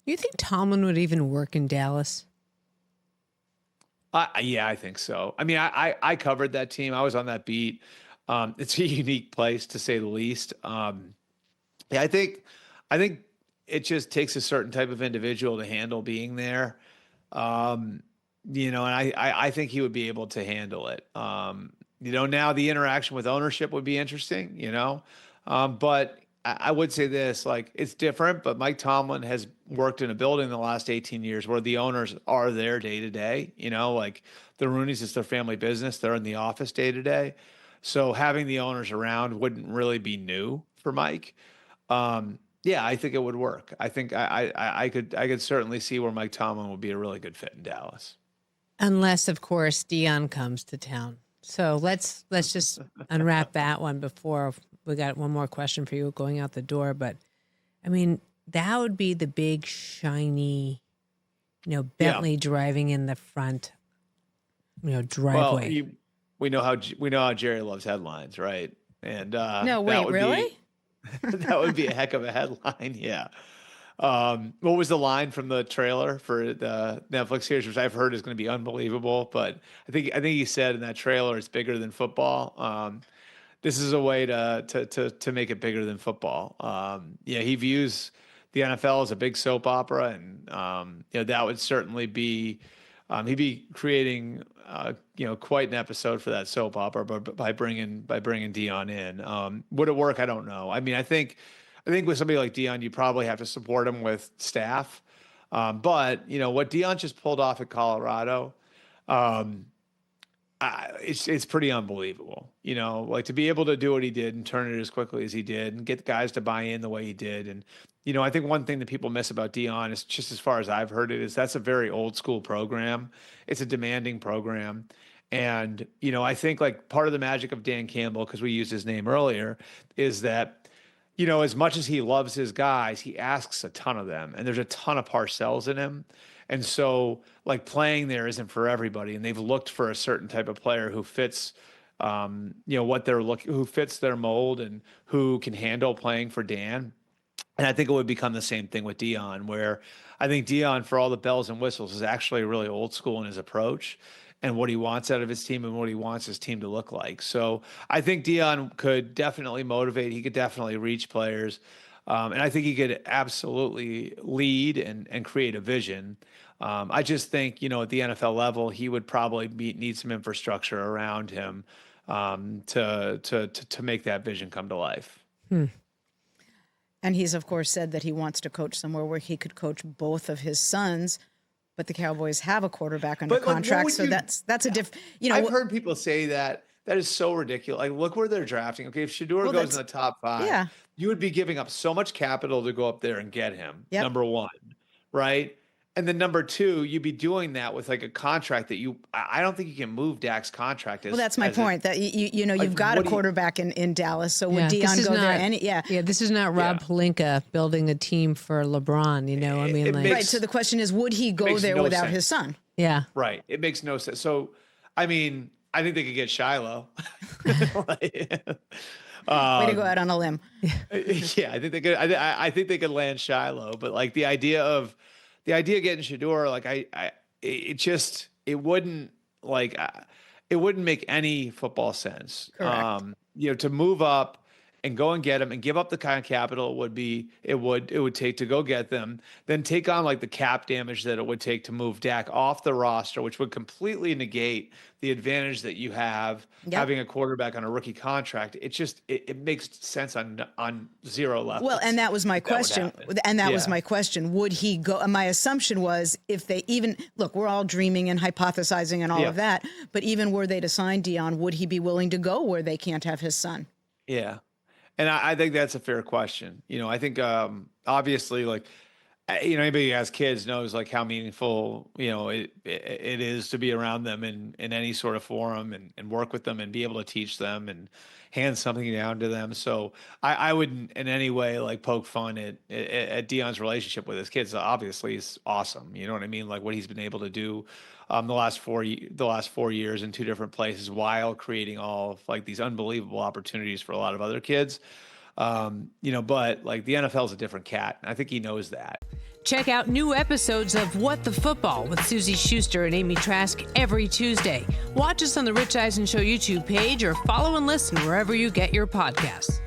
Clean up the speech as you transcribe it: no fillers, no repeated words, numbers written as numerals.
You think Tomlin would even work in Dallas? Yeah, I think so. I mean, I covered that team. I was on that beat. It's a unique place to say the least. Yeah, I think it just takes a certain type of individual to handle being there. Um, and I think he would be able to handle it. Now the interaction with ownership would be interesting, but I would say this, like it's different, but Mike Tomlin has worked in a building the last 18 years where the owners are there day to day, like the Rooneys, it's their family business. They're in the office day to day. So having the owners around wouldn't really be new for Mike. Yeah, I think it would work. I think I could certainly see where Mike Tomlin would be a really good fit in Dallas. Unless, of course, Deion comes to town. So let's just unwrap that one before we got one more question for you going out the door. But I mean, that would be the big shiny, Bentley driving in the front, driveway. Well, we know how Jerry loves headlines, right? And No, that wait, would really? be that would be a heck of a headline. Yeah. What was the line from the trailer for the Netflix series, which I've heard is going to be unbelievable? But I think he said in that trailer it's bigger than football. This is a way to make it bigger than football. Yeah, he views the NFL as a big soap opera, and that would certainly be he'd be creating quite an episode for that soap opera, but by bringing Deion in, would it work? I don't know. I mean, I think with somebody like Deion, you probably have to support him with staff. But what Deion just pulled off at Colorado, um, it's pretty unbelievable. Like to be able to do what he did and turn it as quickly as he did and get guys to buy in the way he did. And I think one thing that people miss about Deion is just as far as I've heard it is that's a very old school program. It's a demanding program. And I think like part of the magic of Dan Campbell, because we used his name earlier, is that as much as he loves his guys, he asks a ton of them, and there's a ton of parcells in him. And so, like playing there isn't for everybody, and they've looked for a certain type of player who fits, what they're looking, who fits their mold, and who can handle playing for Dan. And I think it would become the same thing with Dion, where I think Dion, for all the bells and whistles, is actually really old school in his approach and what he wants out of his team and what he wants his team to look like. So I think Dion could definitely motivate. He could definitely reach players. And I think he could absolutely lead and create a vision. I just think, at the NFL level, he would probably need some infrastructure around him to make that vision come to life. And he's, of course, said that he wants to coach somewhere where he could coach both of his sons. But the Cowboys have a quarterback under contract, so that's a different. I've heard people say that. That is so ridiculous. Like, look where they're drafting. Okay, if Shador goes in the top 5, you would be giving up so much capital to go up there and get him. Yep. Number 1, right? And then number 2, you'd be doing that with like a contract that I don't think you can move Dak's contract. That's my point. That you've got a quarterback in Dallas. So would Deion go there? This is not Rob Pelinka building a team for LeBron. Right. So the question is, would he go there without his son? Yeah. Right. It makes no sense. So, I mean, I think they could get Shiloh. Way to go out on a limb. Yeah, I think they could. I think they could land Shiloh, but like the idea of getting Shador, like it wouldn't make any football sense. Correct. To move up and go and get him and give up the kind of capital it would take to go get them, then take on like the cap damage that it would take to move Dak off the roster, which would completely negate the advantage that you have having a quarterback on a rookie contract. It makes sense on zero levels. Well, and that was my question. Was my question. Would he go? My assumption was if they look, we're all dreaming and hypothesizing and all of that, but even were they to sign Deion, would he be willing to go where they can't have his son? Yeah. And I think that's a fair question. I think obviously, like, anybody who has kids knows like how meaningful it is to be around them in any sort of forum and work with them and be able to teach them and hand something down to them. So I wouldn't in any way like poke fun at Deion's relationship with his kids. Obviously, it's awesome. You know what I mean? Like what he's been able to do the last 4 years in 2 different places while creating all of like these unbelievable opportunities for a lot of other kids. But like the NFL is a different cat. And I think he knows that. Check out new episodes of What the Football with Suzy Shuster and Amy Trask every Tuesday. Watch us on the Rich Eisen Show YouTube page or follow and listen wherever you get your podcasts.